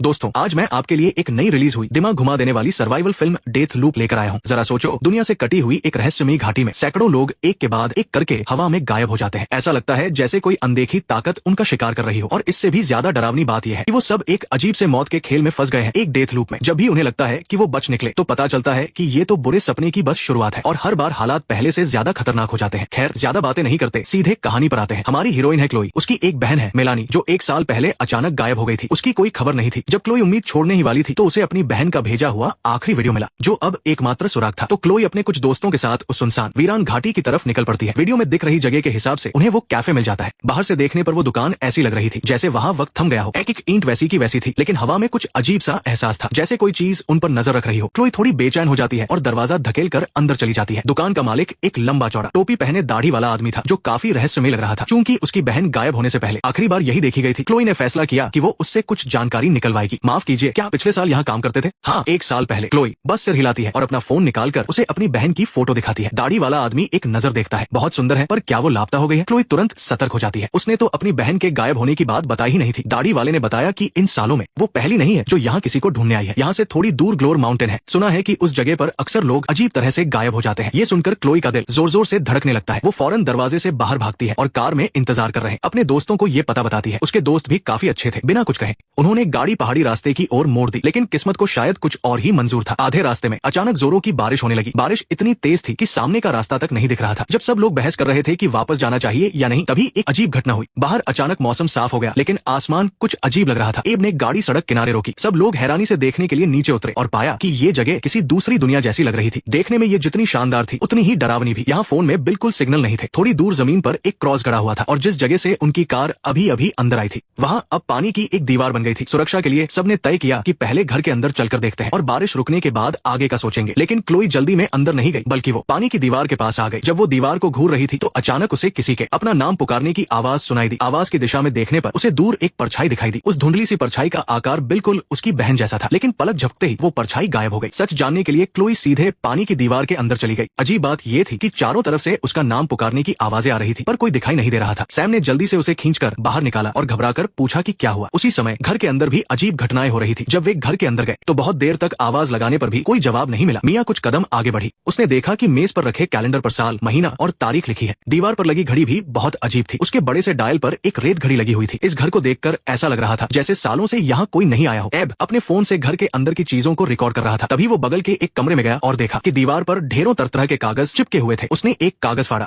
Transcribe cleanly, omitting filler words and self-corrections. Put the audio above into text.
दोस्तों, आज मैं आपके लिए एक नई रिलीज हुई दिमाग घुमा देने वाली सर्वाइवल फिल्म डेथ लूप लेकर आया हूँ। जरा सोचो, दुनिया से कटी हुई एक रहस्यमयी घाटी में सैकड़ों लोग एक के बाद एक करके हवा में गायब हो जाते हैं। ऐसा लगता है जैसे कोई अनदेखी ताकत उनका शिकार कर रही हो। और इससे भी ज्यादा डरावनी बात यह है कि वो सब एक अजीब से मौत के खेल में फंस गए हैं, एक डेथ लूप में। जब भी उन्हें लगता है कि वो बच निकले तो पता चलता है कि ये तो बुरे सपने की बस शुरुआत है और हर बार हालात पहले से ज्यादा खतरनाक हो जाते हैं। खैर, ज्यादा बातें नहीं करते, सीधे कहानी पर आते हैं। हमारी हीरोइन है क्लोई। उसकी एक बहन है मेलानी, जो 1 साल पहले अचानक गायब हो गई थी। उसकी कोई खबर नहीं थी। जब क्लोई उम्मीद छोड़ने ही वाली थी तो उसे अपनी बहन का भेजा हुआ आखिरी वीडियो मिला, जो अब एकमात्र सुराग था। तो क्लोई अपने कुछ दोस्तों के साथ उस सुनसान वीरान घाटी की तरफ निकल पड़ती है। वीडियो में दिख रही जगह के हिसाब से उन्हें वो कैफे मिल जाता है। बाहर से देखने पर वो दुकान ऐसी लग रही थी जैसे वहाँ वक्त थम गया हो। एक एक ईंट वैसी की वैसी थी, लेकिन हवा में कुछ अजीब सा एहसास था, जैसे कोई चीज उन पर नजर रख रही हो। क्लोई थोड़ी बेचैन हो जाती है और दरवाजा धकेल कर अंदर चली जाती है। दुकान का मालिक एक लंबा चौड़ा टोपी पहने दाढ़ी वाला आदमी था, जो काफी रहस्यमय लग रहा था। चूंकि उसकी बहन गायब होने से पहले आखिरी बार यही देखी गई थी, क्लोई ने फैसला किया कि वो उससे कुछ जानकारी निकलवाएगी। माफ कीजिए, क्या आप पिछले साल यहाँ काम करते थे? हाँ, 1 साल पहले। क्लोई बस सिर हिलाती है और अपना फोन निकालकर उसे अपनी बहन की फोटो दिखाती है। दाढ़ी वाला आदमी एक नजर देखता है, बहुत सुंदर है, पर क्या वो लापता हो गई है? क्लोई तुरंत सतर्क हो जाती है। उसने तो अपनी बहन के गायब होने की बात बताई ही नहीं थी। दाढ़ी वाले ने बताया कि इन सालों में वो पहली नहीं है जो यहाँ किसी को ढूंढने आई है। यहाँ से थोड़ी दूर ग्लोर माउंटेन है। सुना है कि उस जगह पर अक्सर लोग अजीब तरह से गायब हो जाते हैं। ये सुनकर क्लोई का दिल जोर जोर से धड़कने लगता है। वो फौरन दरवाजे से बाहर भागती है और कार में इंतजार कर रहे हैं। अपने दोस्तों को ये पता बताती है। उसके दोस्त भी काफी अच्छे थे। बिना कुछ कहे उन्होंने गाड़ी पहाड़ी रास्ते की ओर मोड़ दी, लेकिन किस्मत को शायद कुछ और ही मंजूर था। आधे रास्ते में अचानक जोरों की बारिश होने लगी। बारिश इतनी तेज थी कि सामने का रास्ता तक नहीं दिख रहा था। जब सब लोग बहस कर रहे थे कि वापस जाना चाहिए या नहीं, तभी एक अजीब घटना हुई। बाहर अचानक मौसम साफ हो गया, लेकिन आसमान कुछ अजीब लग रहा था। एब ने गाड़ी सड़क किनारे रोकी। सब लोग हैरानी से देखने के लिए नीचे उतरे और पाया कि ये जगह किसी दूसरी दुनिया जैसी लग रही थी। देखने में ये जितनी शानदार थी उतनी ही डरावनी भी। यहाँ फोन में बिल्कुल सिग्नल नहीं थे। थोड़ी दूर जमीन पर एक क्रॉस गड़ा हुआ था और जिस जगह से उनकी कार अभी अभी अंदर आई थी, वहाँ अब पानी की एक दीवार बन गई थी। सुरक्षा के लिए सबने तय किया कि पहले घर के अंदर चलकर देखते हैं और बारिश रुकने के बाद आगे का सोचेंगे। लेकिन क्लोई जल्दी में अंदर नहीं गई, बल्कि वो पानी की दीवार के पास आ गई। जब वो दीवार को घूर रही थी तो अचानक उसे किसी के अपना नाम पुकारने की आवाज सुनाई दी। आवाज की दिशा में देखने पर उसे दूर एक परछाई दिखाई दी। उस धुंधली सी परछाई का आकार बिल्कुल उसकी बहन जैसा था, लेकिन पलक झपकते ही वो परछाई गायब हो गई। सच जानने के लिए क्लोई सीधे पानी की दीवार के अंदर चली गई। अजीब बात ये थी कि चारों तरफ से उसका नाम पुकारने की आवाजें आ रही थी, पर कोई दिखाई नहीं दे रहा था। सैम ने जल्दी से उसे खींचकर बाहर निकाला और घबराकर पूछा कि क्या हुआ। उसी समय घर के अंदर भी अजीब घटनाएं हो रही थी। जब वे घर के अंदर गए तो बहुत देर तक आवाज लगाने पर भी कोई जवाब नहीं मिला। मियाँ कुछ कदम आगे बढ़ी। उसने देखा कि मेज पर रखे कैलेंडर पर साल, महीना और तारीख लिखी है। दीवार पर लगी घड़ी भी बहुत अजीब थी। उसके बड़े से डायल पर एक रेत घड़ी लगी हुई थी। इस घर को देखकर ऐसा लग रहा था जैसे सालों से यहाँ कोई नहीं आया हो। एब अपने फोन से घर के अंदर की चीजों को रिकॉर्ड कर रहा था। तभी वो बगल के एक कमरे में गया और देखा कि दीवार पर ढेरों तरह के कागज चिपके हुए थे। उसने एक कागज फाड़ा